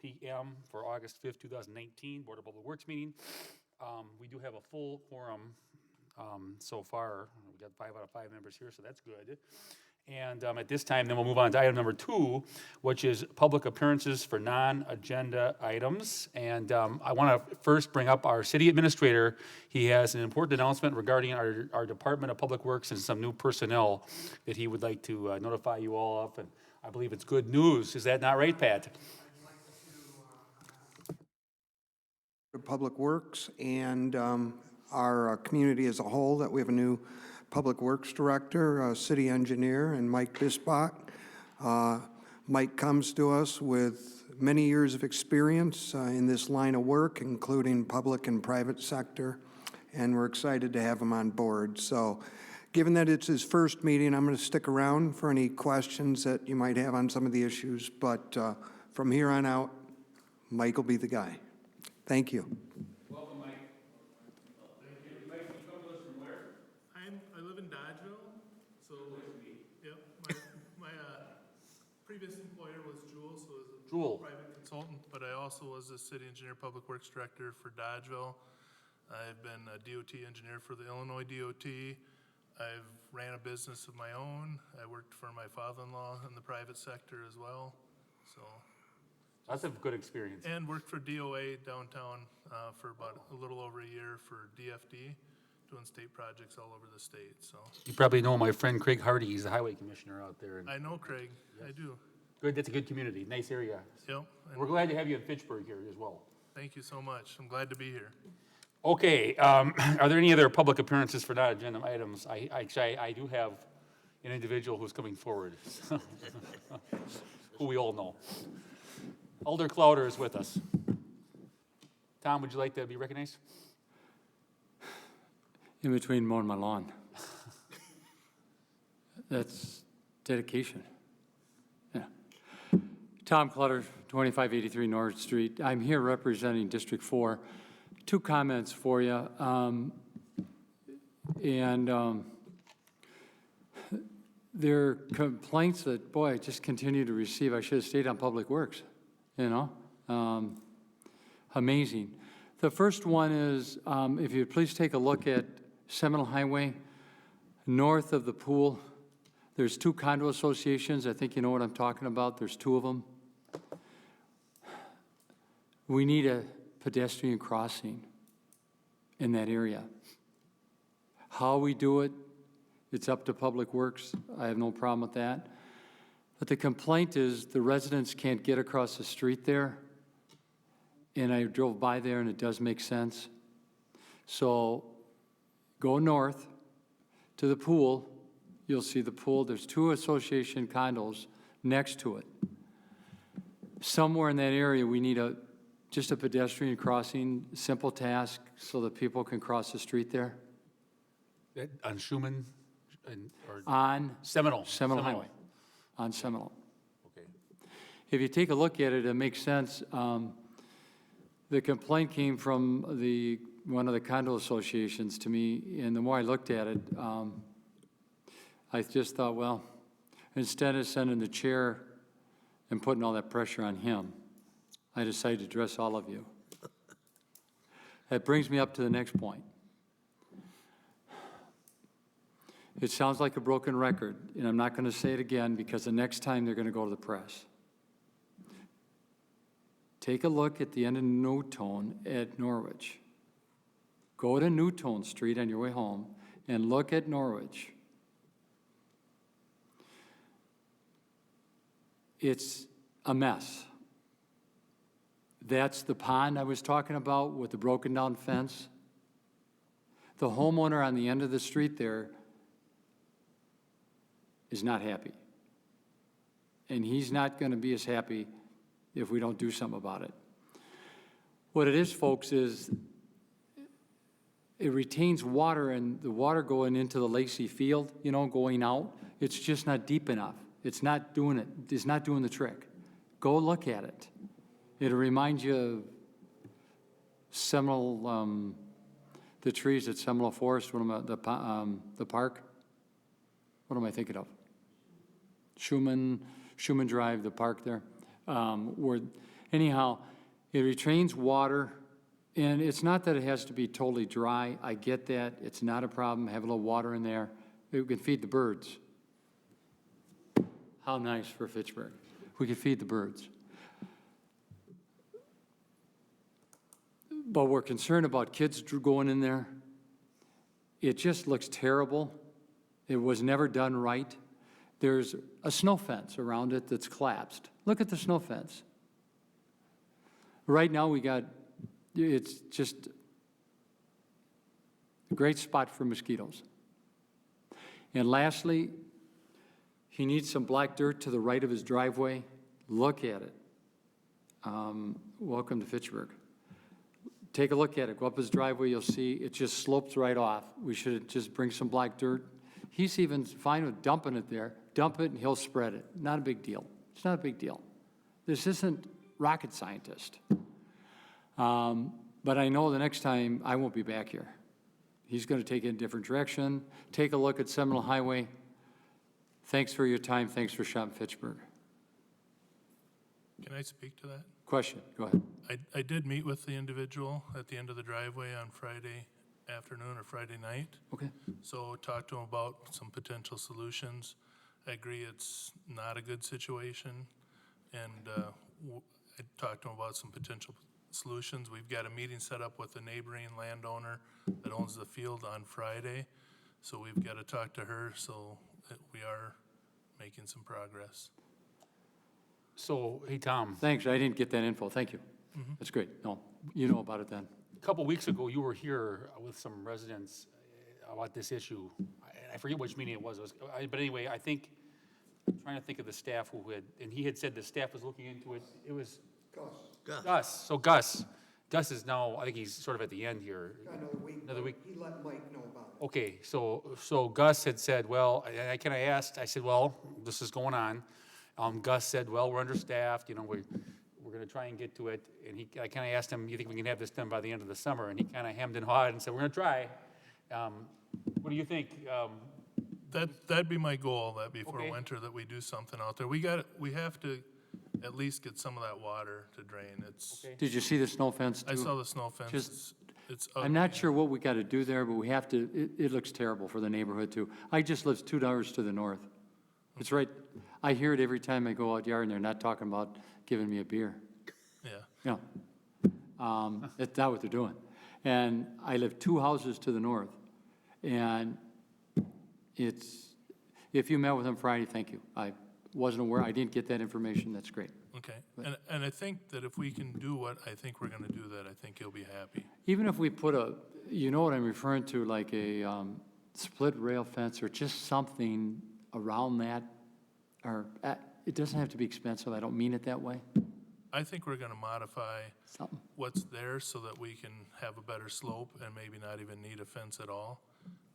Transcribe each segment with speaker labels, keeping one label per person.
Speaker 1: p.m. for August 5th, 2019, Board of Public Works meeting. We do have a full quorum so far. We got 5 out of 5 members here, so that's good. And at this time, then we'll move on to item number 2, which is public appearances for non-agenda items. And I want to first bring up our city administrator. He has an important announcement regarding our Department of Public Works and some new personnel that he would like to notify you all of. And I believe it's good news. Is that not right, Pat?
Speaker 2: Public Works and our community as a whole, that we have a new Public Works Director, City Engineer, and Mike Bisbach. Mike comes to us with many years of experience in this line of work, including public and private sector, and we're excited to have him on board. So given that it's his first meeting, I'm going to stick around for any questions that you might have on some of the issues, but from here on out, Mike will be the guy. Thank you.
Speaker 1: Welcome, Mike. Thank you. Mike, you come to us from where?
Speaker 3: I live in Dodgeville, so yep. My previous employer was Jewel, so I was a private consultant, but I also was a city engineer, public works director for Dodgeville. I've been a DOT engineer for the Illinois DOT. I've ran a business of my own. I worked for my father-in-law in the private sector as well, so.
Speaker 1: That's a good experience.
Speaker 3: And worked for DOA downtown for about a little over a year for DFD, doing state projects all over the state, so.
Speaker 1: You probably know my friend Craig Hardy. He's the highway commissioner out there.
Speaker 3: I know Craig, yes. I do.
Speaker 1: Good, that's a good community, nice area.
Speaker 3: Yep.
Speaker 1: We're glad to have you in Fitchburg here as well.
Speaker 3: Thank you so much. I'm glad to be here.
Speaker 1: Okay, are there any other public appearances for non-agenda items? I do have an individual who's coming forward, who we all know. Alder Clouder is with us. Tom, would you like to be recognized?
Speaker 4: In between mowing my lawn. That's dedication. Yeah. Tom Clutter, 2583 North Street. I'm here representing District 4. 2 comments for you. There are complaints that, boy, I just continue to receive. I should have stayed on Public Works, you know? Amazing. The first one is, if you'd please take a look at Seminole Highway, north of the pool. There's 2 condo associations. I think you know what I'm talking about. There's 2 of them. We need a pedestrian crossing in that area. How we do it, it's up to Public Works. I have no problem with that. But the complaint is the residents can't get across the street there. And I drove by there and it does make sense. So go north to the pool. You'll see the pool. There's 2 association condos next to it. Somewhere in that area, we need just a pedestrian crossing, simple task, so that people can cross the street there.
Speaker 1: On Schumann?
Speaker 4: On
Speaker 1: Seminole
Speaker 4: Highway. On Seminole.
Speaker 1: Okay.
Speaker 4: If you take a look at it, it makes sense. The complaint came from one of the condo associations to me, and the more I looked at it, I just thought, well, instead of sending the chair and putting all that pressure on him, I decided to address all of you. That brings me up to the next point. It sounds like a broken record, and I'm not going to say it again because the next time they're going to go to the press. Take a look at the end of Newtone at Norwich. Go to Newtone Street on your way home and look at Norwich. It's a mess. That's the pond I was talking about with the broken down fence. The homeowner on the end of the street there is not happy. And he's not going to be as happy if we don't do something about it. What it is, folks, is it retains water, and the water going into the Lacey Field, you know, going out, it's just not deep enough. It's not doing it. It's not doing the trick. Go look at it. It'll remind you of Seminole, the trees at Seminole Forest, the park. What am I thinking of? Schumann Drive, the park there. Anyhow, it retains water, and it's not that it has to be totally dry. I get that. It's not a problem. Have a little water in there. We can feed the birds. How nice for Fitchburg. We can feed the birds. But we're concerned about kids going in there. It just looks terrible. It was never done right. There's a snow fence around it that's collapsed. Look at the snow fence. Right now it's just a great spot for mosquitoes. And lastly, he needs some black dirt to the right of his driveway. Look at it. Welcome to Fitchburg. Take a look at it. Go up his driveway, you'll see it just slopes right off. We should just bring some black dirt. He's even fine with dumping it there. Dump it and he'll spread it. Not a big deal. It's not a big deal. This isn't rocket scientist. But I know the next time I won't be back here. He's going to take it in a different direction. Take a look at Seminole Highway. Thanks for your time. Thanks for shopping Fitchburg.
Speaker 3: Can I speak to that?
Speaker 4: Question, go ahead.
Speaker 3: I did meet with the individual at the end of the driveway on Friday afternoon or Friday night.
Speaker 4: Okay.
Speaker 3: So talked to him about some potential solutions. I agree it's not a good situation. And I talked to him about some potential solutions. We've got a meeting set up with the neighboring landowner that owns the field on Friday. So we've got to talk to her so that we are making some progress.
Speaker 1: So, hey, Tom,
Speaker 4: Thanks, I didn't get that info. Thank you. That's great. No, you know about it then.
Speaker 1: a couple weeks ago, you were here with some residents about this issue. I forget which meeting it was, but anyway, I'm trying to think of the staff who had, and he had said the staff was looking into it. It was Gus. So Gus is now, I think he's sort of at the end here. Another week.
Speaker 2: He let Mike know about it.
Speaker 1: Okay, so Gus had said, well, I said, well, this is going on. Gus said, well, we're understaffed, we're gonna try and get to it. And I kinda asked him, you think we can have this done by the end of the summer? And he kinda hemmed and hawed and said, we're gonna try. What do you think?
Speaker 3: That'd be my goal, that before
Speaker 1: Okay.
Speaker 3: winter, that we do something out there. We have to at least get some of that water to drain.
Speaker 1: Okay.
Speaker 4: Did you see the snow fence too?
Speaker 3: I saw the snow fence.
Speaker 4: Just-
Speaker 3: It's
Speaker 4: I'm not
Speaker 3: ugly.
Speaker 4: sure what we got to do there, but we have to, it looks terrible for the neighborhood too. I just live 2 hours to the north. It's right, I hear it every time I go out yard and they're not talking about giving me a beer.
Speaker 3: Yeah.
Speaker 4: That's not what they're doing. And I live 2 houses to the north. And if you met with him Friday, thank you. I wasn't aware, I didn't get that information, that's great.
Speaker 3: Okay. And I think that if we can do what I think we're gonna do, that I think he'll be happy.
Speaker 4: Even if we put you know what I'm referring to, like a split rail fence or just something around that, or it doesn't have to be expensive, I don't mean it that way,
Speaker 3: I think we're gonna modify
Speaker 4: something.
Speaker 3: what's there so that we can have a better slope and maybe not even need a fence at all,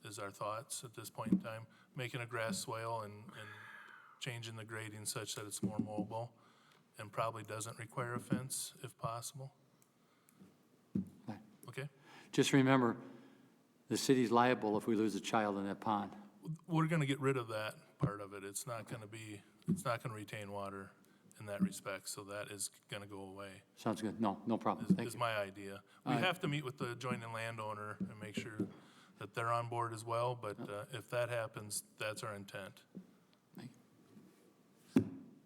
Speaker 3: is our thoughts at this point in time. Making a grass swale and changing the grading such that it's more mobile and probably doesn't require a fence if possible.
Speaker 4: Right.
Speaker 3: Okay?
Speaker 4: Just remember, the city's liable if we lose a child in that pond.
Speaker 3: We're gonna get rid of that part of it. It's not gonna retain water in that respect, so that is gonna go away,
Speaker 4: Sounds good. No problem. Thank
Speaker 3: is
Speaker 4: you.
Speaker 3: my idea. We have to meet with the adjoining landowner and make sure that they're on board as well, but if that happens, that's our intent.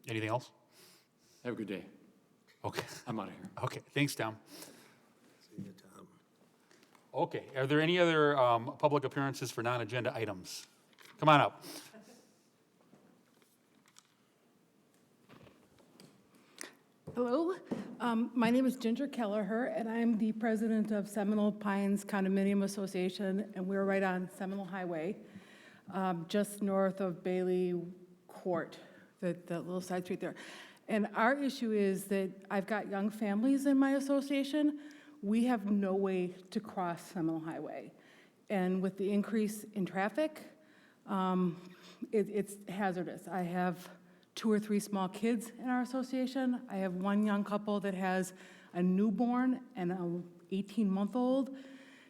Speaker 1: Anything else?
Speaker 4: Have a good day.
Speaker 1: Okay,
Speaker 4: I'm out of here.
Speaker 1: okay, thanks, Tom. Okay, are there any other public appearances for non-agenda items? Come on up.
Speaker 5: Hello, my name is Ginger Kelleher, and I'm the president of Seminole Pines Condominium Association, and we're right on Seminole Highway, just north of Bailey Court, that little side street there. And our issue is that I've got young families in my association. We have no way to cross Seminole Highway. And with the increase in traffic, it's hazardous. I have 2 or 3 small kids in our association. I have one young couple that has a newborn and an 18-month-old.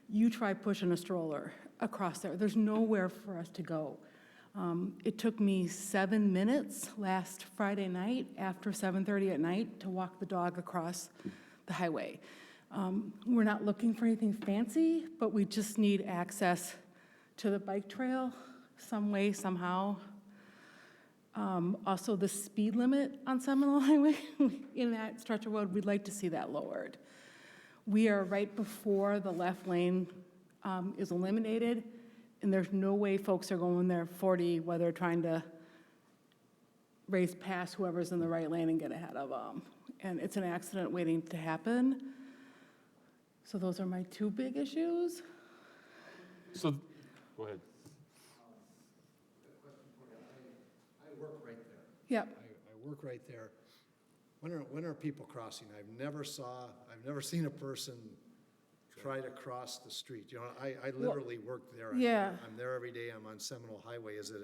Speaker 5: You try pushing a stroller across there. There's nowhere for us to go. It took me 7 minutes last Friday night after 7:30 at night to walk the dog across the highway. We're not looking for anything fancy, but we just need access to the bike trail some way, somehow. Also, the speed limit on Seminole Highway in that stretch of road, we'd like to see that lowered. We are right before the left lane is eliminated, and there's no way folks are going there 40 while they're trying to race past whoever's in the right lane and get ahead of them. And it's an accident waiting to happen. So those are my two big issues.
Speaker 1: So, go ahead.
Speaker 6: I work right there.
Speaker 5: Yep.
Speaker 6: I work right there. When are people crossing? I've never seen a person try to cross the street. You know, I literally work there.
Speaker 5: Yeah.
Speaker 6: I'm there every day. I'm on Seminole Highway. Is it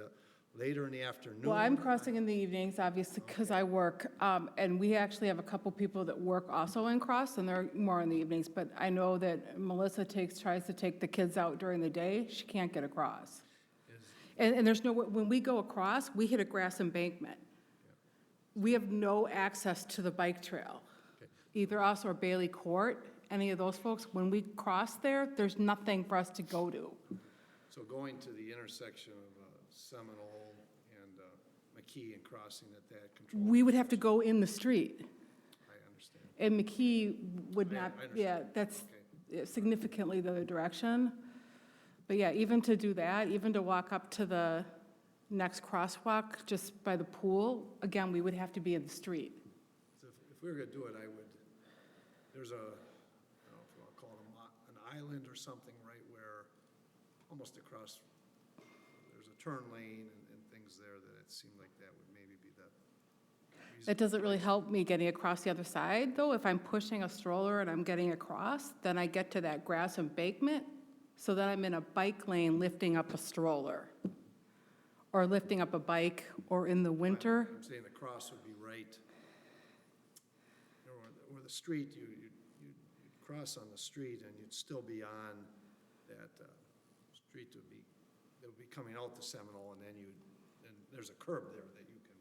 Speaker 6: later in the afternoon?
Speaker 5: Well, I'm crossing in the evenings, obviously, because I work. And we actually have a couple people that work also in Cross, and they're more in the evenings. But I know that Melissa tries to take the kids out during the day. She can't get across. And there's no, when we go across, we hit a grass embankment. We have no access to the bike trail. Either us or Bailey Court, any of those folks, when we cross there, there's nothing for us to go to.
Speaker 6: So going to the intersection of Seminole and McKee and crossing at that control.
Speaker 5: We would have to go in the street.
Speaker 6: I understand.
Speaker 5: And McKee would
Speaker 6: I
Speaker 5: not,
Speaker 6: understand.
Speaker 5: yeah, that's significantly the other direction. But yeah, even to do that, even to walk up to the next crosswalk just by the pool, again, we would have to be in the street.
Speaker 6: So if we were gonna do it, there's a, I don't know if you wanna call it an island or something, right, where almost across, there's a turn lane and things there that it seemed like that would maybe be the reason.
Speaker 5: That doesn't really help me getting across the other side, though. If I'm pushing a stroller and I'm getting across, then I get to that grass embankment, so then I'm in a bike lane lifting up a stroller, or lifting up a bike, or in the winter.
Speaker 6: I'm saying the cross would be right, or the street, you'd cross on the street and you'd still be on that street that would be coming out to Seminole, and then there's a curb there that you can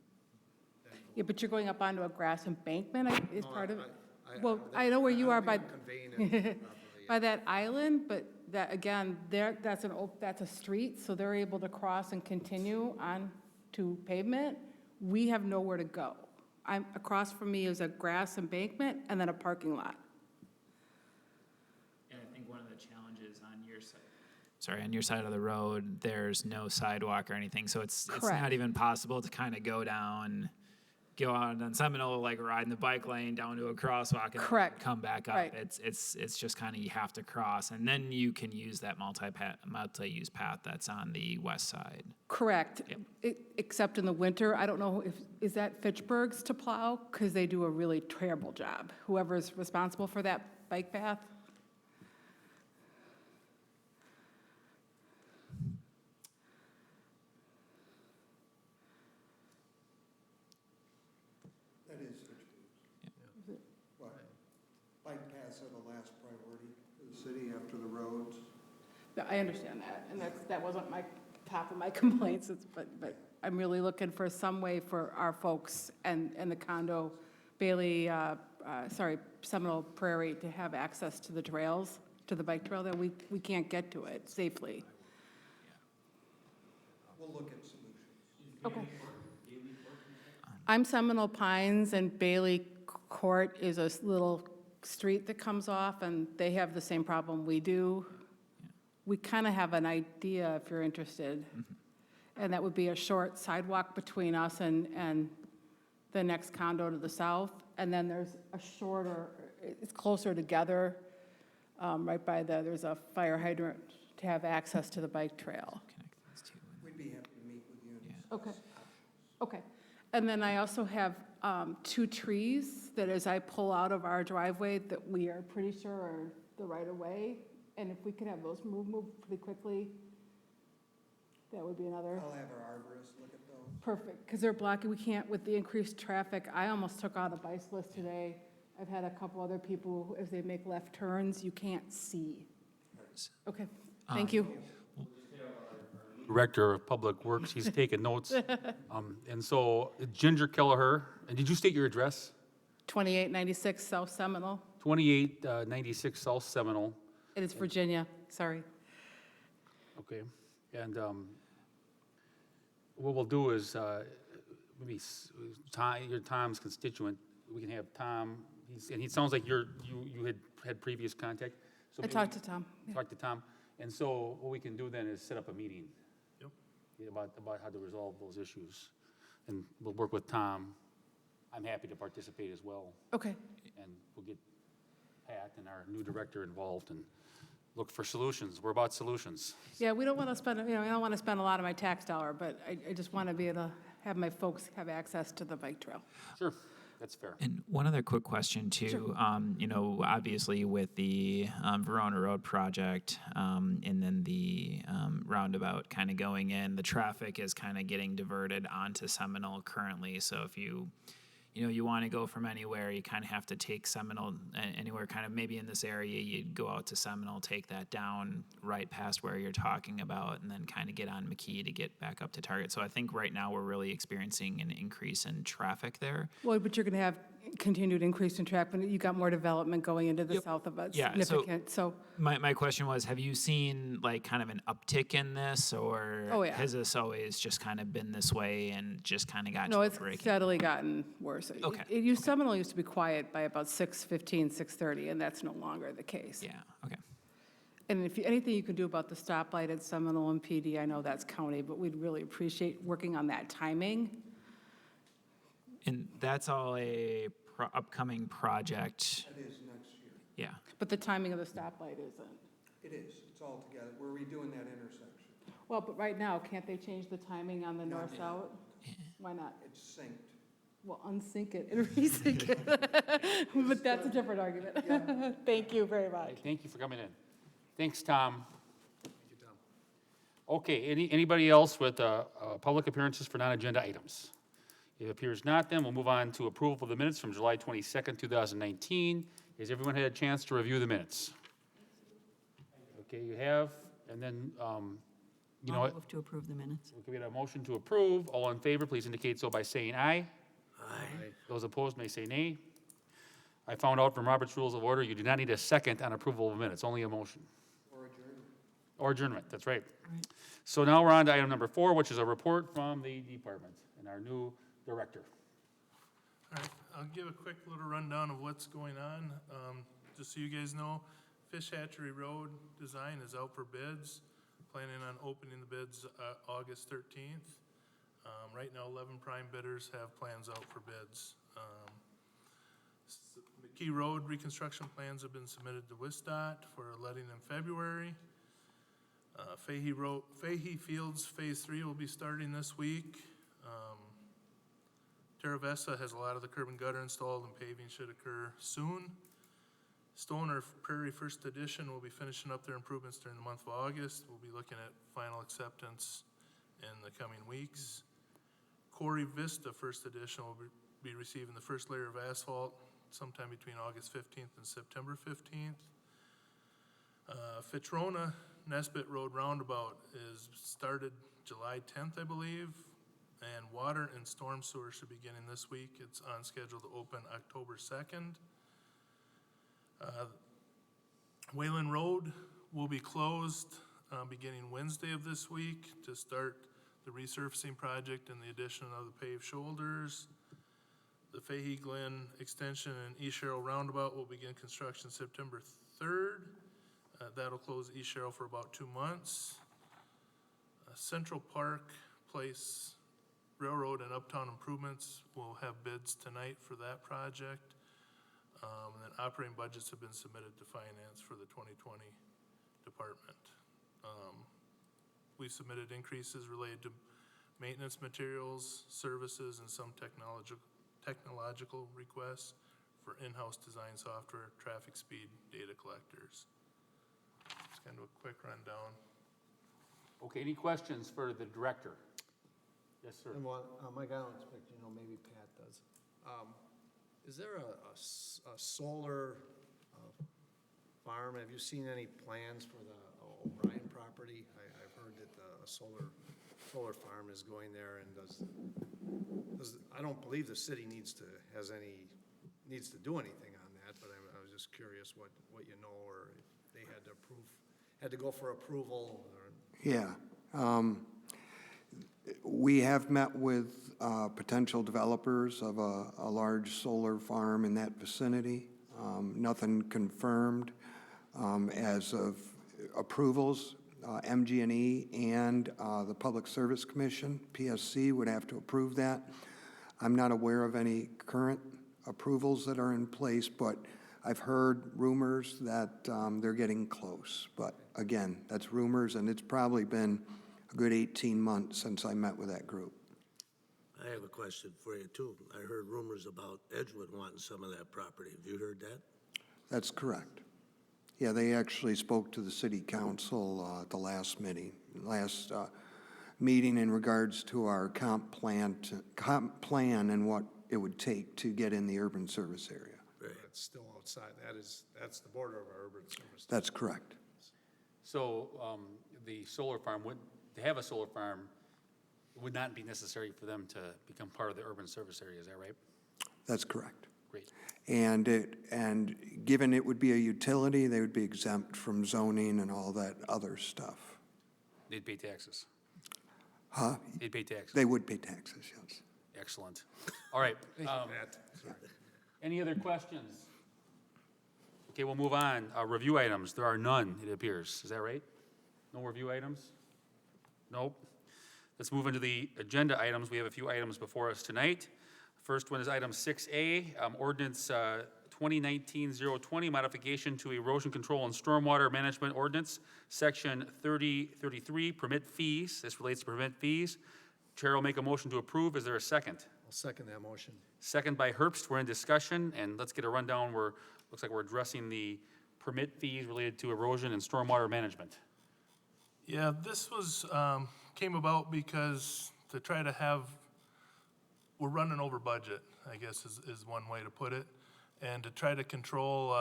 Speaker 6: then go.
Speaker 5: Yeah, but you're going up onto a grass embankment is
Speaker 6: No,
Speaker 5: part of it?
Speaker 6: I-
Speaker 5: Well, I know where you are by,
Speaker 6: don't think I'm conveying it properly.
Speaker 5: by that island, but that, again, that's a street, so they're able to cross and continue on to pavement. We have nowhere to go. Across from me is a grass embankment and then a parking lot.
Speaker 7: And I think one of the challenges on your side of the road, there's no sidewalk or anything, so it's
Speaker 5: Correct.
Speaker 7: not even possible to kind of go out on Seminole, like riding the bike lane down to a crosswalk and
Speaker 5: Correct.
Speaker 7: come back up.
Speaker 5: Right.
Speaker 7: It's just kind of, you have to cross, and then you can use that multi-use path that's on the west side.
Speaker 5: Correct, except in the winter. I don't know is that Fitchburg's to plow? Because they do a really terrible job, whoever's responsible for that bike path.
Speaker 2: That is Fitchburg. What? Bike paths are the last priority for the city after the roads.
Speaker 5: Yeah, I understand that, and that wasn't my top of my complaints, but I'm really looking for some way for our folks and the condo, Bailey, Seminole Prairie, to have access to the trails, to the bike trail, that we can't get to it safely.
Speaker 2: We'll look at solutions.
Speaker 5: Okay. I'm Seminole Pines, and Bailey Court is a little street that comes off, and they have the same problem we do. We kind of have an idea, if you're interested, and that would be a short sidewalk between us and the next condo to the south, and then there's a shorter, it's closer together, right by there's a fire hydrant to have access to the bike trail.
Speaker 7: Connect these two.
Speaker 2: We'd be happy to meet with you.
Speaker 5: Okay, okay. And then I also have 2 trees that as I pull out of our driveway that we are pretty sure are the right of way. And if we could have those moved pretty quickly, that would be another.
Speaker 2: I'll have our arborist look at those.
Speaker 5: Perfect, because they're blocking, we can't, with the increased traffic, I almost took out a bicyclist today. I've had a couple other people, who, as they make left turns, you can't see. Okay, thank you.
Speaker 1: Director of Public Works. He's taking notes. And so Ginger Kelleher, and did you state your address?
Speaker 5: 2896 South Seminole.
Speaker 1: 2896 South Seminole.
Speaker 5: It is Virginia, sorry.
Speaker 1: Okay. And what we'll do is, maybe you're Tom's constituent. We can have Tom, and he sounds like you had previous contact. So
Speaker 5: I
Speaker 1: maybe
Speaker 5: talked to Tom. Yeah.
Speaker 1: Talk to Tom. And so what we can do then is set up a meeting.
Speaker 3: Yep.
Speaker 1: About how to resolve those issues. And we'll work with Tom. I'm happy to participate as well.
Speaker 5: Okay,
Speaker 1: And we'll get Pat and our new director involved and look for solutions. We're about solutions.
Speaker 5: yeah, we don't want to spend, I don't want to spend a lot of my tax dollar, but I just want to be able to have my folks have access to the bike trail.
Speaker 1: Sure, that's fair.
Speaker 7: And one other quick question too, obviously with the Verona Road project and then the roundabout kind of going in, the traffic is kind of getting diverted onto Seminole currently. So if you want to go from anywhere, you kind of have to take Seminole anywhere, kind of maybe in this area, you'd go out to Seminole, take that down right past where you're talking about, and then kind of get on McKee to get back up to Target. So I think right now we're really experiencing an increase in traffic there.
Speaker 5: Well, but you're going to have continued increase in traffic, you got more development going into the south of it,
Speaker 7: Yeah, so-
Speaker 5: significant, so.
Speaker 7: My question was, have you seen like kind of an uptick in this, or
Speaker 5: Oh, yeah.
Speaker 7: has this always just kind of been this way and just kind of got
Speaker 5: No,
Speaker 7: to a
Speaker 5: it's
Speaker 7: break?
Speaker 5: steadily gotten worse.
Speaker 7: Okay.
Speaker 5: Seminole used to be quiet by about 6:15, 6:30, and that's no longer the case.
Speaker 7: Yeah, okay.
Speaker 5: And if anything you can do about the stoplight at Seminole and PD, I know that's county, but we'd really appreciate working on that timing.
Speaker 7: And that's all a upcoming project?
Speaker 2: It is next year.
Speaker 7: Yeah.
Speaker 5: But the timing of the stoplight isn't.
Speaker 2: It is, it's all together. We're redoing that intersection.
Speaker 5: Well, but right now, can't they change the timing on the north-south? Why not?
Speaker 2: It's synced.
Speaker 5: Well, unsync it and resync it. But that's a different argument. Thank you very much.
Speaker 1: Thank you for coming in. Thanks, Tom. Okay, anybody else with public appearances for non-agenda items? It appears not, then we'll move on to approval of the minutes from July 22nd, 2019. Has everyone had a chance to review the minutes? Okay, you have, and then, you know
Speaker 8: I'll
Speaker 1: what?
Speaker 8: move to approve the minutes.
Speaker 1: We can get a motion to approve. All in favor, please indicate so by saying aye.
Speaker 6: Aye.
Speaker 1: Those opposed may say nay. I found out from Robert's Rules of Order, you do not need a second on approval of minutes, only a motion. Or adjournment, that's right.
Speaker 8: Right.
Speaker 1: So now we're on to item number 4, which is a report from the department and our new director.
Speaker 3: All right, I'll give a quick little rundown of what's going on. Just so you guys know, Fish Hatchery Road design is out for bids. Planning on opening the bids August 13th. Right now, 11 prime bidders have plans out for bids. McKee Road reconstruction plans have been submitted to WISDOT for letting in February. Fahey Fields Phase 3 will be starting this week. Terra Vesta has a lot of the curb and gutter installed and paving should occur soon. Stoner Prairie First Edition will be finishing up their improvements during the month of August. We'll be looking at final acceptance in the coming weeks. Corey Vista First Edition will be receiving the first layer of asphalt sometime between August 15th and September 15th. Fitrona Nesbitt Road Roundabout is started July 10th, I believe, and water and storm sewer should be beginning this week. It's on schedule to open October 2nd. Wayland Road will be closed beginning Wednesday of this week to start the resurfacing project and the addition of the paved shoulders. The Fahey Glen Extension and East Sherrill Roundabout will begin construction September 3rd. That'll close East Sherrill for about 2 months. Central Park Place Railroad and Uptown Improvements will have bids tonight for that project. And then operating budgets have been submitted to finance for the 2020 department. We submitted increases related to maintenance materials, services, and some technological requests for in-house design software, traffic speed data collectors. Just kind of a quick rundown.
Speaker 1: Okay, any questions for the director? Yes, sir.
Speaker 6: And what, Mike, I don't expect, maybe Pat does. Is there a solar farm? Have you seen any plans for the O'Brien property property? I've heard that a solar farm is going there, and I don't believe the city needs to do anything on that, but I was just curious what you know, or if they had to go for approval, or.
Speaker 2: Yeah. We have met with potential developers of a large solar farm in that vicinity. Nothing confirmed as of approvals. MG&E and the Public Service Commission, PSC, would have to approve that. I'm not aware of any current approvals that are in place, but I've heard rumors that they're getting close. But again, that's rumors, and it's probably been a good 18 months since I met with that group.
Speaker 8: I have a question for you, too. I heard rumors about Edgewood wanting some of that property. Have you heard that?
Speaker 2: That's correct. Yeah, they actually spoke to the city council at the last meeting in regards to our comp plan and what it would take to get in the urban service area.
Speaker 6: Right. It's still outside. That's the border of our urban service.
Speaker 2: That's correct.
Speaker 1: So the solar farm, to have a solar farm, would not be necessary for them to become part of the urban service area, is that right?
Speaker 2: That's correct.
Speaker 1: Great.
Speaker 2: And given it would be a utility, they would be exempt from zoning and all that other stuff.
Speaker 1: They'd pay taxes.
Speaker 2: Huh?
Speaker 1: They'd pay taxes.
Speaker 2: They would pay taxes, yes.
Speaker 1: Excellent. All right. Any other questions? Okay, we'll move on. Review items. There are none, it appears. Is that right? No review items? Nope. Let's move into the agenda items. We have a few items before us tonight. First one is item 6A, ordinance 2019-020, modification to erosion control and stormwater management ordinance, section 3033, permit fees. This relates to permit fees. Chair will make a motion to approve. Is there a second?
Speaker 6: I'll second that motion.
Speaker 1: Second by Herbst. We're in discussion, and let's get a rundown. Looks like we're addressing the permit fees related to erosion and stormwater management.
Speaker 3: Yeah, this was, came about because to try to have, we're running over budget, I guess is one way to put it. And to try to control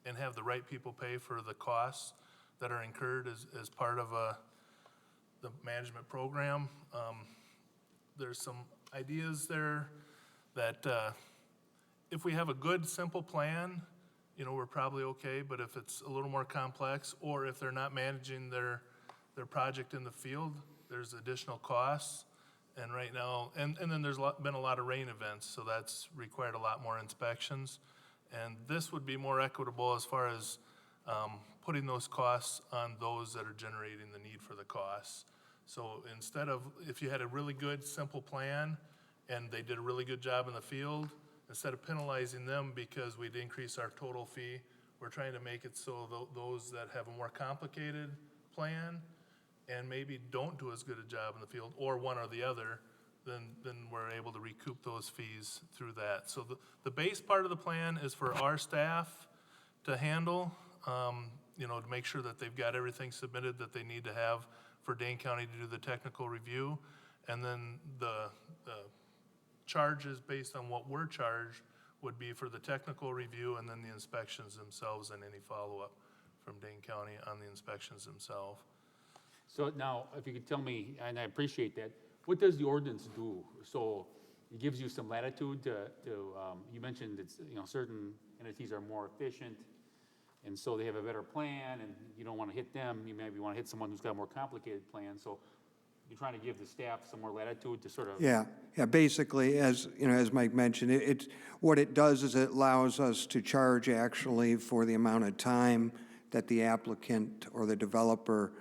Speaker 3: and have the right people pay for the costs that are incurred as part of the management program. There's some ideas there that if we have a good, simple plan, we're probably okay, but if it's a little more complex, or if they're not managing their project in the field, there's additional costs. And right now, and then there's been a lot of rain events, so that's required a lot more inspections. And this would be more equitable as far as putting those costs on those that are generating the need for the costs. So instead of, if you had a really good, simple plan, and they did a really good job in the field, instead of penalizing them because we'd increase our total fee, we're trying to make it so those that have a more complicated plan and maybe don't do as good a job in the field, or one or the other, then we're able to recoup those fees through that. So the base part of the plan is for our staff to handle, to make sure that they've got everything submitted that they need to have for Dane County to do the technical review. And then the charges based on what we're charged would be for the technical review and then the inspections themselves and any follow-up from Dane County on the inspections themselves.
Speaker 1: So now, if you could tell me, and I appreciate that, what does the ordinance do? So it gives you some latitude to you mentioned it's, certain entities are more efficient, and so they have a better plan, and you don't want to hit them. You maybe want to hit someone who's got a more complicated plan. So you're trying to give the staff some more latitude to sort of.
Speaker 2: Yeah. Basically, as Mike mentioned, what it does is it allows us to charge actually for the amount of time that the applicant or the developer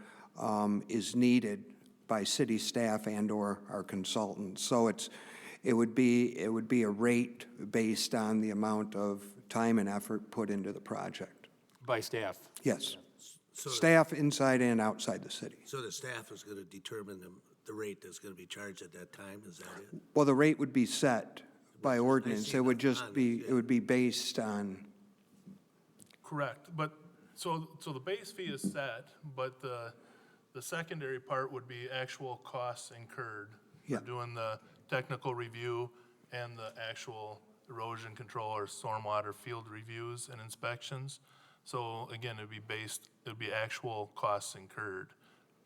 Speaker 2: is needed by city staff and/or our consultants. So it would be a rate based on the amount of time and effort put into the project.
Speaker 1: By staff?
Speaker 2: Yes.
Speaker 8: So
Speaker 2: Staff inside and outside the city.
Speaker 8: So the staff is going to determine the rate that's going to be charged at that time, is that it?
Speaker 2: Well, the rate would be set by ordinance. It would just be, it would be based on,
Speaker 3: Correct, but, so the base fee is set, but the secondary part would be actual costs incurred.
Speaker 2: Yeah.
Speaker 3: For doing the technical review and the actual erosion control or stormwater field reviews and inspections. So again, it'd be actual costs incurred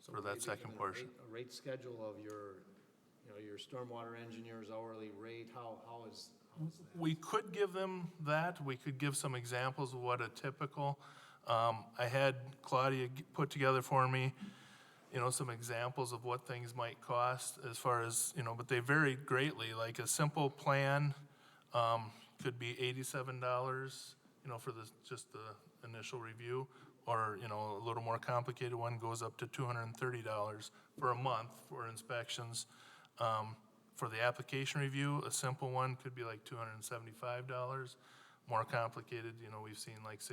Speaker 6: So
Speaker 3: for
Speaker 6: would they
Speaker 3: that
Speaker 6: be
Speaker 3: second
Speaker 6: given
Speaker 3: portion.
Speaker 6: A rate schedule of your, your stormwater engineer's hourly rate, how is that?
Speaker 3: We could give them that. We could give some examples of what a typical, I had Claudia put together for me, some examples of what things might cost as far as, but they vary greatly. Like a simple plan, could be $87, for just the initial review. Or, a little more complicated one goes up to $230 for a month for inspections. For the application review, a simple one could be like $275. More complicated, we've seen like $625.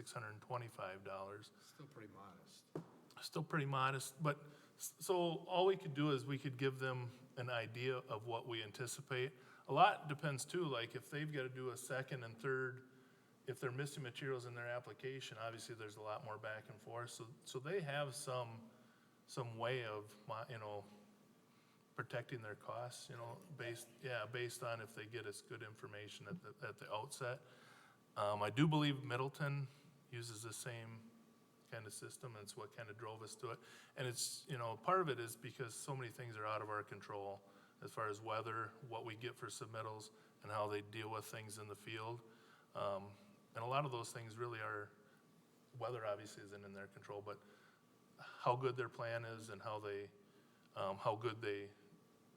Speaker 6: Still pretty modest.
Speaker 3: Still pretty modest, but, so all we could do is we could give them an idea of what we anticipate. A lot depends too, like if they've got to do a second and third, if they're missing materials in their application, obviously there's a lot more back and forth. So they have some way of, protecting their costs, based on if they get us good information at the outset. I do believe Middleton uses the same kind of system, and it's what kind of drove us to it. And it's, part of it is because so many things are out of our control as far as weather, what we get for submittals, and how they deal with things in the field. And a lot of those things really are, weather obviously isn't in their control, but how good their plan is and how good they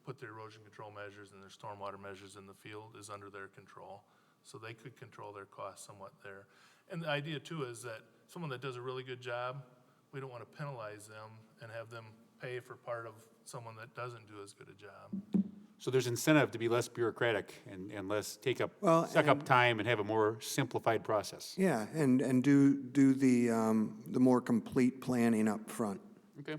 Speaker 3: put their erosion control measures and their stormwater measures in the field is under their control. So they could control their costs somewhat there. And the idea too is that someone that does a really good job, we don't want to penalize them and have them pay for part of someone that doesn't do as good a job.
Speaker 1: So there's incentive to be less bureaucratic and less
Speaker 2: Well,
Speaker 1: suck up time and have a more simplified process.
Speaker 2: Yeah, and do the more complete planning up front.
Speaker 1: Okay.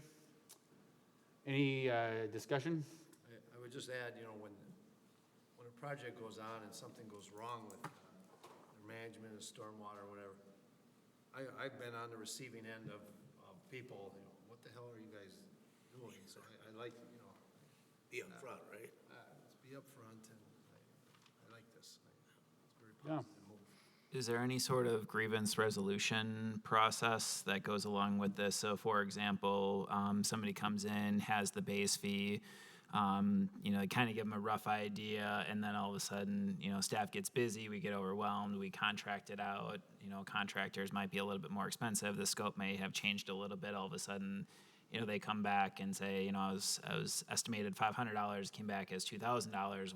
Speaker 1: Any discussion?
Speaker 6: I would just add, when a project goes on and something goes wrong with the management of stormwater or whatever, I've been on the receiving end of people, what the hell are you guys doing? So I like,
Speaker 8: Be upfront, right?
Speaker 6: let's be upfront, and I like this. It's very
Speaker 1: Yeah.
Speaker 6: positive move.
Speaker 7: Is there any sort of grievance resolution process that goes along with this? So for example, somebody comes in, has the base fee, kind of give them a rough idea, and then all of a sudden, staff gets busy, we get overwhelmed, we contract it out, contractors might be a little bit more expensive, the scope may have changed a little bit, all of a sudden, they come back and say, I was estimated $500, came back as $2,000,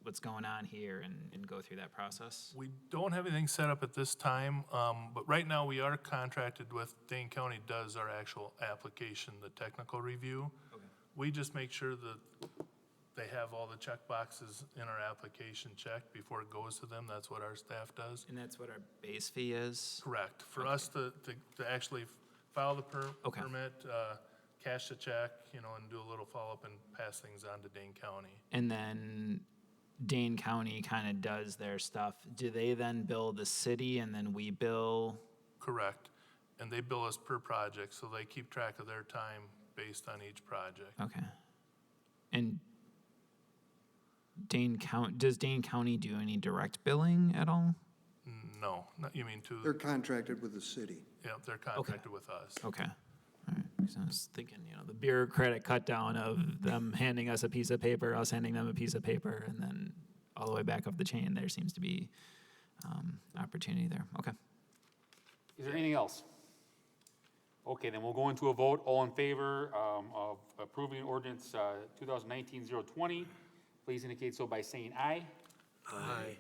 Speaker 7: what's going on here, and go through that process?
Speaker 3: We don't have anything set up at this time, but right now we are contracted with, Dane County does our actual application, the technical review.
Speaker 7: Okay.
Speaker 3: We just make sure that they have all the check boxes in our application checked before it goes to them. That's what our staff does.
Speaker 7: And that's what our base fee is?
Speaker 3: Correct. For us to actually file the
Speaker 7: Okay.
Speaker 3: permit, cash the check, and do a little follow-up and pass things on to Dane County.
Speaker 7: And then Dane County kind of does their stuff. Do they then bill the city and then we bill?
Speaker 3: Correct. And they bill us per project, so they keep track of their time based on each project.
Speaker 7: Okay. And does Dane County do any direct billing at all?
Speaker 3: No, you mean
Speaker 2: They're contracted with the city.
Speaker 3: yeah, they're contracted with us.
Speaker 7: Okay. All right. 'Cause I was thinking, the bureaucratic cut down of them handing us a piece of paper, us handing them a piece of paper, and then all the way back up the chain, there seems to be opportunity there. Okay.
Speaker 1: Is there anything else? Okay, then we'll go into a vote. All in favor of approving ordinance 2019-020, please indicate so by saying aye.
Speaker 8: Aye.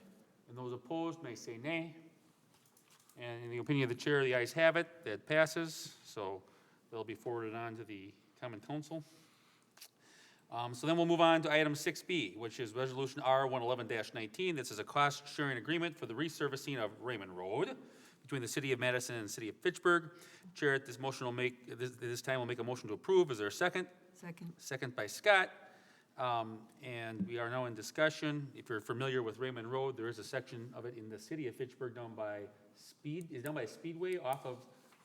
Speaker 1: And those opposed may say nay. And in the opinion of the chair, the ayes have it, that passes, so they'll be forwarded on to the common council. So then we'll move on to item 6B, which is Resolution R-111-19. This is a cost-sharing agreement for the resurfacing of Raymond Road between the City of Madison and the City of Fitchburg. Chair, at this motion will make, this time will make a motion to approve. Is there a second?
Speaker 9: Second.
Speaker 1: Second by Scott. And we are now in discussion. If you're familiar with Raymond Road, there is a section of it in the City of Fitchburg down by Speedway off of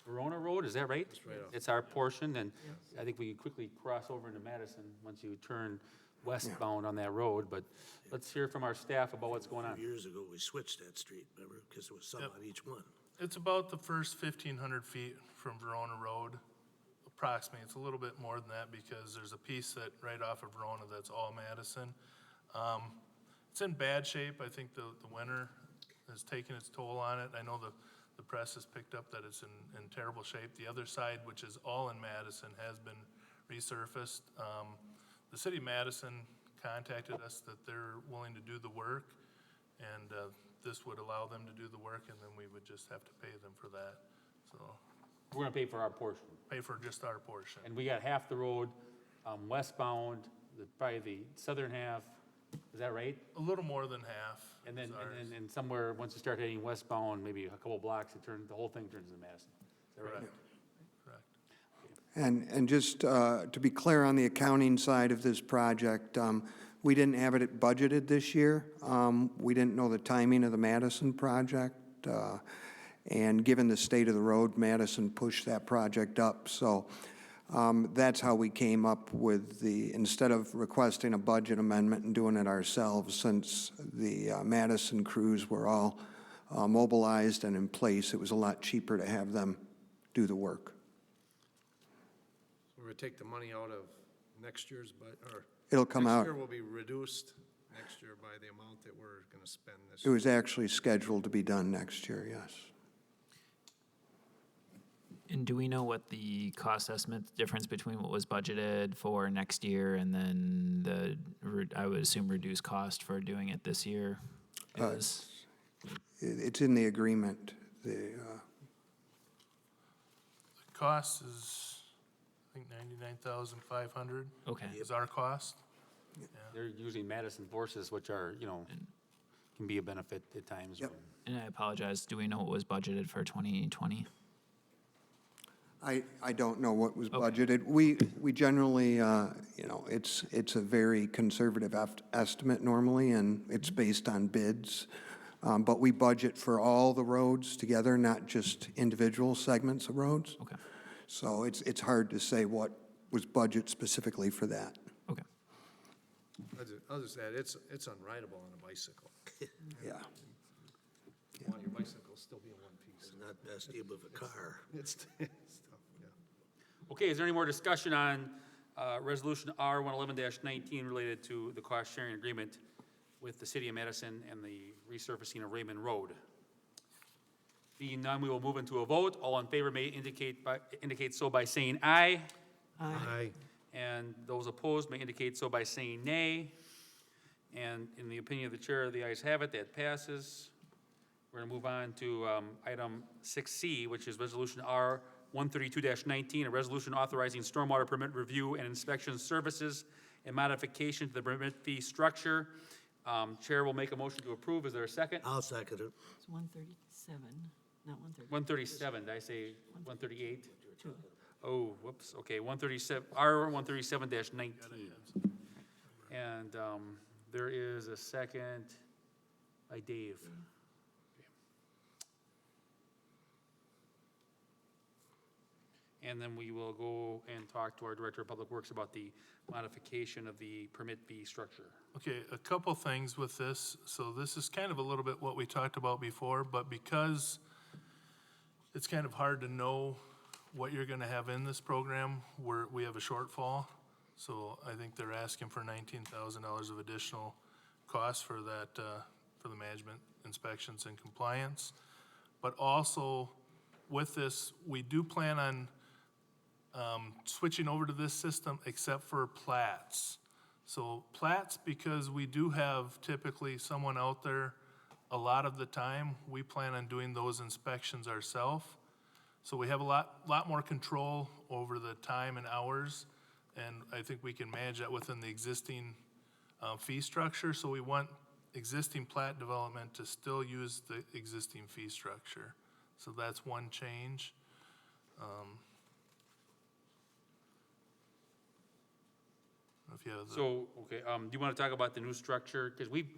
Speaker 1: Verona Road, is that right?
Speaker 6: That's right off.
Speaker 1: It's our portion, and I think we can quickly cross over into Madison once you turn westbound on that road, but let's hear from our staff about what's going
Speaker 8: A
Speaker 1: on.
Speaker 8: few years ago, we switched that street, remember? Because there was some
Speaker 3: Yep.
Speaker 8: on each one.
Speaker 3: It's about the first 1,500 feet from Verona Road, approximately. It's a little bit more than that because there's a piece that, right off of Verona, that's all Madison. It's in bad shape. I think the winter has taken its toll on it. I know the press has picked up that it's in terrible shape. The other side, which is all in Madison, has been resurfaced. The city of Madison contacted us that they're willing to do the work, and this would allow them to do the work, and then we would just have to pay them for that. So,
Speaker 1: We're gonna pay for our portion.
Speaker 3: pay for just our portion.
Speaker 1: And we got half the road westbound, probably the southern half, is that right?
Speaker 3: A little more than half.
Speaker 1: And then,
Speaker 3: is ours.
Speaker 1: and somewhere, once you start heading westbound, maybe a couple blocks, the whole thing turns into Madison. Is that right?
Speaker 3: Correct. Correct.
Speaker 2: And just to be clear on the accounting side of this project, we didn't have it budgeted this year. We didn't know the timing of the Madison project. And given the state of the road, Madison pushed that project up. So that's how we came up with instead of requesting a budget amendment and doing it ourselves, since the Madison crews were all mobilized and in place, it was a lot cheaper to have them do the work.
Speaker 6: We're gonna take the money out of next year's, or
Speaker 2: It'll come out.
Speaker 6: next year will be reduced next year by the amount that we're gonna spend this
Speaker 2: It
Speaker 6: year.
Speaker 2: was actually scheduled to be done next year, yes.
Speaker 7: And do we know what the cost estimate difference between what was budgeted for next year and then I would assume reduced cost for doing it this year is?
Speaker 2: It's in the agreement. The
Speaker 3: Cost is, I think, 99,500
Speaker 7: Okay.
Speaker 3: is our cost.
Speaker 1: They're using Madison forces, which are, can be a benefit at times.
Speaker 2: Yep.
Speaker 7: And I apologize, do we know what was budgeted for 2020?
Speaker 2: I don't know what was budgeted. We generally, it's a very conservative estimate normally, and it's based on bids. But we budget for all the roads together, not just individual segments of roads.
Speaker 7: Okay,
Speaker 2: So it's hard to say what was budget specifically for that.
Speaker 7: okay.
Speaker 6: I'll just add, it's unrideable on a bicycle.
Speaker 2: Yeah.
Speaker 6: You want your bicycle still be in one piece.
Speaker 8: It's not best even with a car.
Speaker 6: It's tough, yeah.
Speaker 1: Okay, is there any more discussion on Resolution R-111-19 related to the cost-sharing agreement with the City of Madison and the resurfacing of Raymond Road? Being none, we will move into a vote. All in favor may indicate so by saying aye.
Speaker 6: Aye.
Speaker 1: And those opposed may indicate so by saying nay. And in the opinion of the chair, the ayes have it, that passes. We're going to move on to item 6C, which is Resolution R-132-19, a resolution authorizing stormwater permit review and inspection services and modification to the permit fee structure. Chair will make a motion to approve. Is there a second?
Speaker 8: I'll second it.
Speaker 9: It's 137, not 130.
Speaker 1: 137, did I say 138?
Speaker 9: Two.
Speaker 1: Oh, whoops, okay, 137, R-137-19. And there is a second by Dave. And then we will go and talk to our Director of Public Works about the modification of the permit fee structure.
Speaker 3: Okay, a couple things with this. So this is kind of a little bit what we talked about before, but because it's kind of hard to know what you're gonna have in this program, we have a shortfall. So I think they're asking for $19,000 of additional costs for that, for the management inspections and compliance. But also, with this, we do plan on switching over to this system except for plats. So plats, because we do have typically someone out there a lot of the time, we plan on doing those inspections ourselves. So we have a lot more control over the time and hours, and I think we can manage that within the existing fee structure. So we want existing plat development to still use the existing fee structure. So that's one change. If you have the-
Speaker 1: So, okay, do you want to talk about the new structure? Because we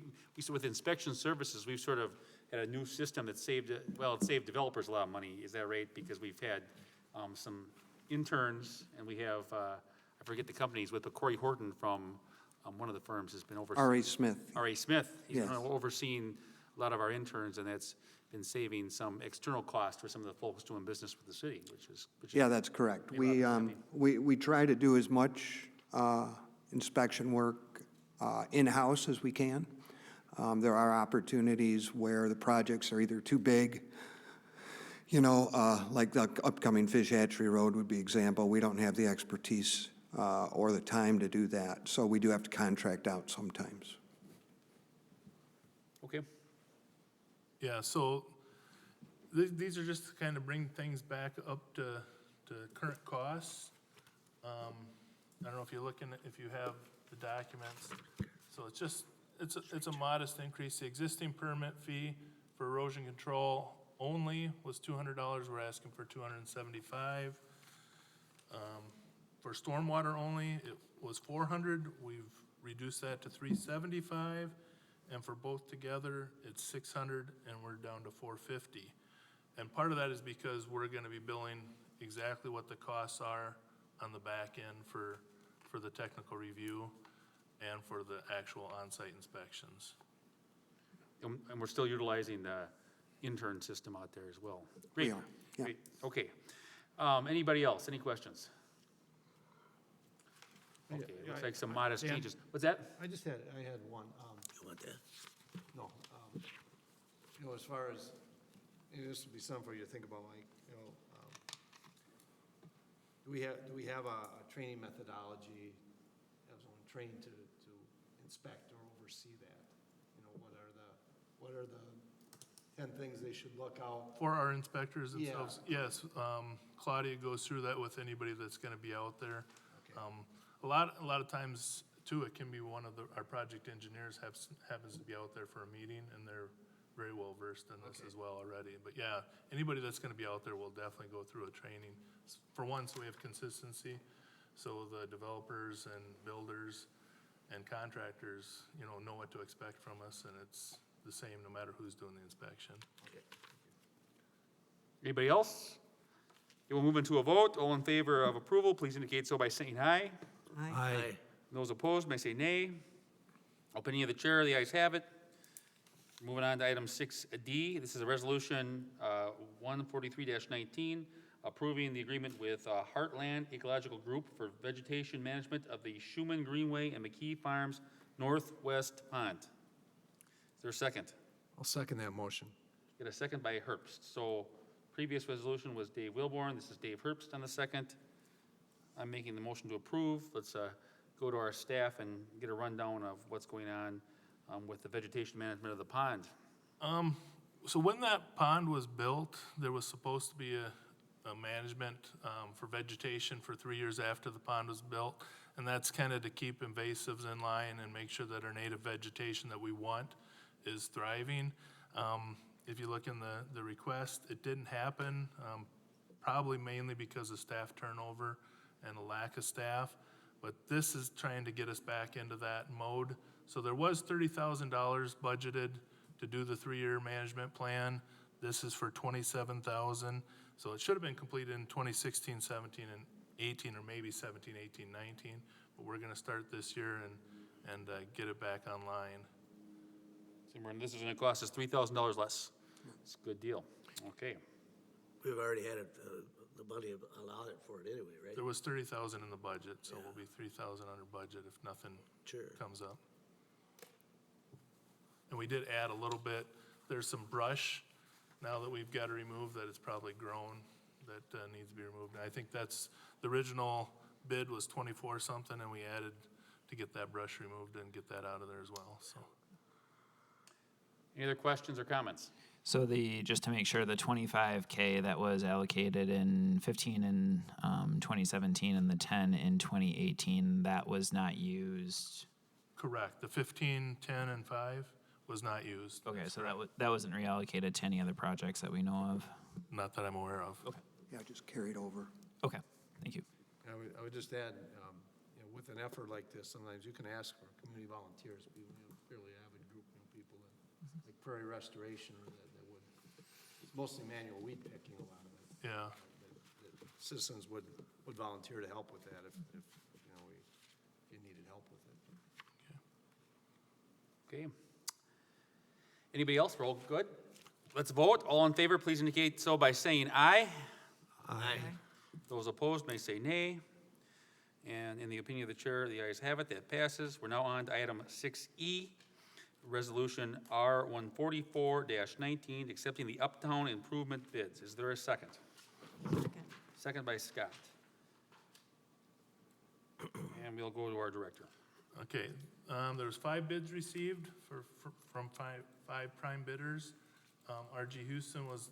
Speaker 1: with inspection services, we've sort of had a new system that saved, it saved developers a lot of money. Is that right? Because we've had some interns, and we have, I forget the companies, with Corey Horton from one of the firms has been overseeing.
Speaker 2: R.A. Smith.
Speaker 1: R.A. Smith. He's
Speaker 2: Yes.
Speaker 1: been overseeing a lot of our interns, and been saving some external cost for some of the folks doing business with the city, which is.
Speaker 2: Yeah, that's correct.
Speaker 1: Made a lot of
Speaker 2: We try to do as much inspection work in-house as we can. There are opportunities where the projects are either too big, like the upcoming Fish Hatchery Road would be example. We don't have the expertise or the time to do that, so we do have to contract out sometimes.
Speaker 1: Okay,
Speaker 3: Yeah, so these are just to kind of bring things back up to current costs. I don't know if you're looking, if you have the documents. So it's just, it's a modest increase. The existing permit fee for erosion control only was $200. We're asking for $275. For stormwater only, it was $400. We've reduced that to $375. And for both together, it's $600, and we're down to $450. And part of that is because we're gonna be billing exactly what the costs are on the back end for the technical review and for the actual on-site inspections.
Speaker 1: and we're still utilizing the intern system out there as well. Great,
Speaker 2: We are, yeah.
Speaker 1: great, okay. Anybody else, any questions? Okay, it looks like some modest
Speaker 6: Dan?
Speaker 1: changes. What's that?
Speaker 6: I had one.
Speaker 8: You want that?
Speaker 6: No, as far as, this would be something for you to think about, like, do we have a training methodology, as one trained to inspect or oversee that? What are the 10 things they should look out?
Speaker 3: For our inspectors
Speaker 6: Yeah.
Speaker 3: themselves, yes, Claudia goes through that with anybody that's gonna be out there.
Speaker 6: Okay.
Speaker 3: A lot of times, too, it can be one of our project engineers happens to be out there for a meeting, and they're very well versed in this
Speaker 6: Okay.
Speaker 3: as well already. But yeah, anybody that's gonna be out there will definitely go through a training. For one, so we have consistency, so the developers and builders and contractors, know what to expect from us, and it's the same no matter who's doing the inspection.
Speaker 1: Anybody else? Okay, we'll move into a vote. All in favor of approval, please indicate so by saying aye.
Speaker 8: Aye.
Speaker 1: Those opposed may say nay. Opinion of the chair, the ayes have it. Moving on to item 6D. This is a resolution 143-19, approving the agreement with Heartland Ecological Group for vegetation management of the Schuman Greenway and McKee Farms Northwest Pond. Is there a second?
Speaker 6: I'll second that motion.
Speaker 1: Get a second by Herbst. So previous resolution was Dave Wilborn. This is Dave Herbst on the second. I'm making the motion to approve. Let's go to our staff and get a rundown of what's going on with the vegetation management of the pond.
Speaker 3: So when that pond was built, there was supposed to be a management for vegetation for 3 years after the pond was built. And that's kind of to keep invasives in line and make sure that our native vegetation that we want is thriving. If you look in the request, it didn't happen, probably mainly because of staff turnover and a lack of staff. But this is trying to get us back into that mode. So there was $30,000 budgeted to do the 3-year management plan. This is for $27,000. So it should have been completed in 2016, 17, and 18, or maybe 17, 18, 19. But we're gonna start this year and get it back online.
Speaker 1: And this is going to cost us $3,000 less. It's a good deal. Okay.
Speaker 8: We've already had it, the money allotted for it anyway, right?
Speaker 3: There was $30,000 in the budget, so we'll be $3,000 under budget if nothing
Speaker 8: Sure.
Speaker 3: comes up. And we did add a little bit, there's some brush now that we've got to remove that it's probably grown that needs to be removed. And I think that's, the original bid was 24 something, and we added to get that brush removed and get that out of there as well, so.
Speaker 1: Any other questions or comments?
Speaker 7: So just to make sure, the 25K that was allocated in 15 and 2017 and the 10 in 2018, that was not used?
Speaker 3: Correct, the 15, 10, and 5 was not used.
Speaker 7: Okay, so that wasn't reallocated to any other projects that we know of?
Speaker 3: Not that I'm aware of.
Speaker 7: Okay.
Speaker 2: Yeah, just carried over.
Speaker 7: Okay, thank you.
Speaker 6: I would just add, with an effort like this, sometimes you can ask for community volunteers, we have a fairly avid group of people that, like prairie restoration, that would, it's mostly manual weed picking, a lot of it.
Speaker 3: Yeah.
Speaker 6: That citizens would volunteer to help with that if you needed help with it.
Speaker 1: Okay. Anybody else? We're all good? Let's vote. All in favor, please indicate so by saying aye.
Speaker 8: Aye.
Speaker 1: Those opposed may say nay. And in the opinion of the chair, the ayes have it, that passes. We're now on to item 6E, Resolution R-144-19, accepting the uptown improvement bids. Is there a second?
Speaker 9: Second.
Speaker 1: Second by Scott. And we'll go to our director.
Speaker 3: Okay, there was 5 bids received from five prime bidders. RG Houston was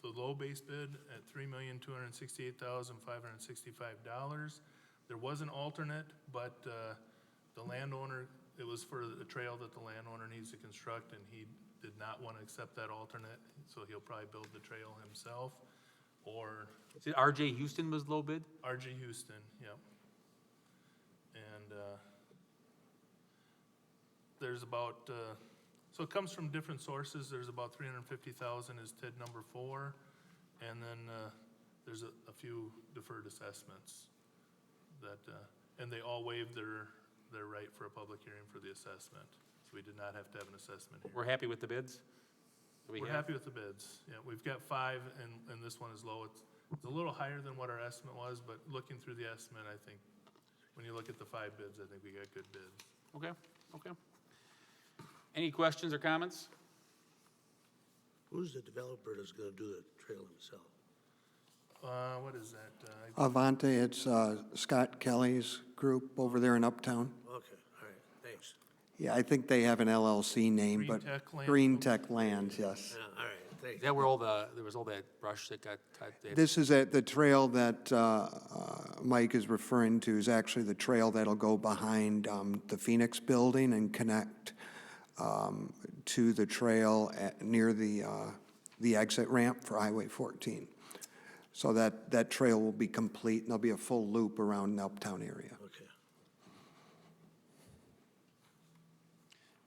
Speaker 3: the low base bid at $3,268,565. There was an alternate, but the landowner, it was for a trail that the landowner needs to construct, and he did not want to accept that alternate, so he'll probably build the trail himself, or
Speaker 1: Is it RJ Houston was low bid?
Speaker 3: RG Houston, yep. And there's about, so it comes from different sources. There's about 350,000 is TID number 4, and then there's a few deferred assessments that, and they all waived their right for a public hearing for the assessment. So we did not have to have an assessment here.
Speaker 1: We're happy with the bids? that we
Speaker 3: We're
Speaker 1: have?
Speaker 3: happy with the bids. Yeah, we've got 5, and this one is low. It's a little higher than what our estimate was, but looking through the estimate, I think, when you look at the 5 bids, I think we got good bids.
Speaker 1: Okay, okay. Any questions or comments?
Speaker 8: Who's the developer that's gonna do the trail himself?
Speaker 3: What is that?
Speaker 2: Avante, it's Scott Kelly's group over there in Uptown.
Speaker 8: Okay, all right, thanks.
Speaker 2: Yeah, I think they have an LLC name,
Speaker 3: Green
Speaker 2: but
Speaker 3: Tech Land.
Speaker 2: Green Tech Land, yes.
Speaker 8: Yeah, all right,
Speaker 1: Is
Speaker 8: thanks.
Speaker 1: that where there was all that brush that got cut?
Speaker 2: This is at the trail that Mike is referring to is actually the trail that'll go behind the Phoenix Building and connect to the trail near the exit ramp for Highway 14. So that trail will be complete, and there'll be a full loop around the Uptown area.
Speaker 8: Okay.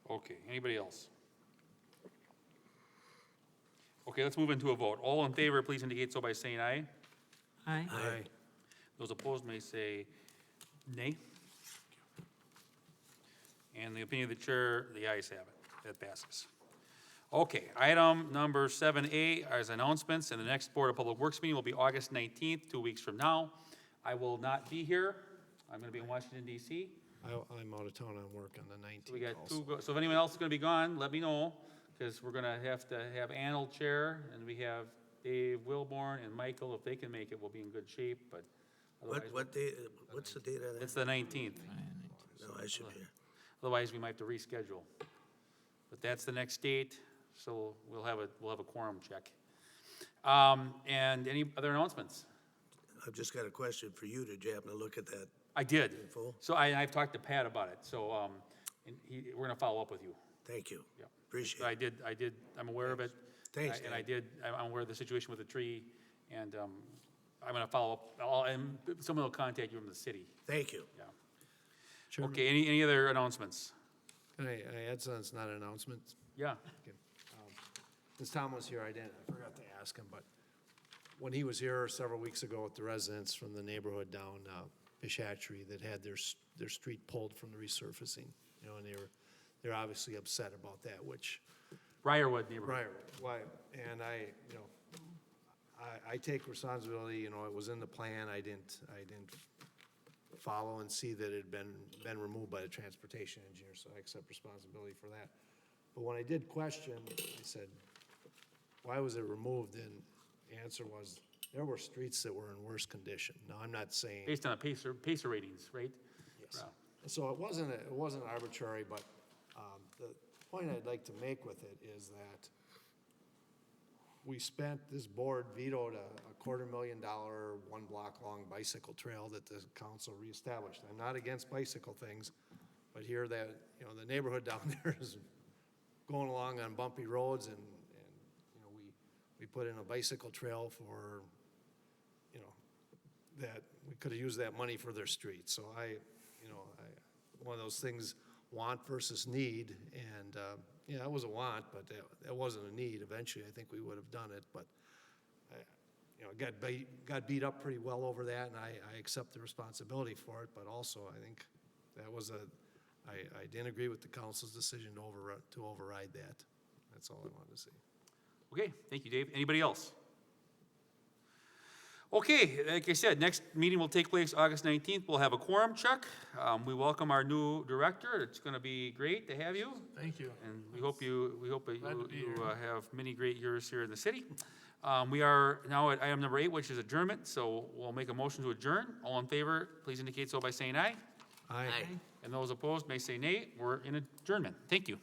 Speaker 1: Okay, anybody else? Okay, let's move into a vote. All in favor, please indicate so by saying aye.
Speaker 9: Aye.
Speaker 8: Aye.
Speaker 1: Those opposed may say nay. And the opinion of the chair, the ayes have it. That passes. Okay, item number 7A is announcements, and the next Board of Public Works meeting will be August 19th, 2 weeks from now. I will not be here. I'm going to be in Washington DC.
Speaker 6: I'm out of town on work on the
Speaker 1: So we
Speaker 6: 19th
Speaker 1: got
Speaker 6: also.
Speaker 1: so if anyone else is going to be gone, let me know, because we're going to have Arnold chair, and we have Dave Wilborn and Michael. If they can make it, we'll be in good shape, but otherwise,
Speaker 8: What day, what's the date of that?
Speaker 1: it's the 19th.
Speaker 8: No, I should be here.
Speaker 1: Otherwise, we might have to reschedule. But that's the next date, so we'll have a quorum check. And any other announcements?
Speaker 8: I've just got a question for you. Did you happen to look at that
Speaker 1: I did.
Speaker 8: info?
Speaker 1: So I've talked to Pat about it, so, and we're gonna follow up with you.
Speaker 8: Thank you.
Speaker 1: Yeah.
Speaker 8: Appreciate
Speaker 1: So
Speaker 8: it.
Speaker 1: I'm aware of it.
Speaker 8: Thanks,
Speaker 1: And
Speaker 8: Dan.
Speaker 1: I'm aware of the situation with the tree, and, I'm gonna follow up. And someone will contact you from the city,
Speaker 8: Thank you.
Speaker 1: yeah.
Speaker 6: Chairman,
Speaker 1: Okay, any other announcements?
Speaker 6: can I add something, it's not an announcement?
Speaker 1: Yeah,
Speaker 6: Okay. Since Tom was here, I forgot to ask him, but when he was here several weeks ago with the residents from the neighborhood down Fish Hatchery that had their street pulled from the resurfacing, you know, and they're obviously upset about that, which,
Speaker 1: Briarwood neighborhood.
Speaker 6: why, and I take responsibility, you know, it was in the plan, I didn't follow and see that it had been removed by the transportation engineer, so I accept responsibility for that. But when I did question, I said, why was it removed? And the answer was, there were streets that were in worse condition. Now, I'm not saying.
Speaker 1: Based on a pacer ratings, right?
Speaker 6: Yes.
Speaker 1: Yeah.
Speaker 6: So it wasn't arbitrary, but the point I'd like to make with it is that this board vetoed a $250,000, 1-block-long bicycle trail that the council reestablished. I'm not against bicycle things, but here that, you know, the neighborhood down there is going along on bumpy roads, and you know, we put in a bicycle trail for, you know, that we could have used that money for their streets. So one of those things, want versus need, and yeah, it was a want, but that wasn't a need. Eventually, I think we would have done it, but you know, got beat up pretty well over that, and I accept the responsibility for it. But also, I think that was I didn't agree with the council's decision to override that. That's all I wanted to say.
Speaker 1: Okay, thank you, Dave. Anybody else? Okay, like I said, next meeting will take place August 19th. We'll have a quorum, Chuck. We welcome our new director. It's going to be great to have you.
Speaker 3: Thank you.
Speaker 1: And we hope you
Speaker 3: Glad to be here.
Speaker 1: have many great years here in the city. We are now at item number 8, which is adjournment, so we'll make a motion to adjourn. All in favor, please indicate so by saying aye.
Speaker 6: Aye.
Speaker 1: And those opposed may say nay. We're in adjournment. Thank you.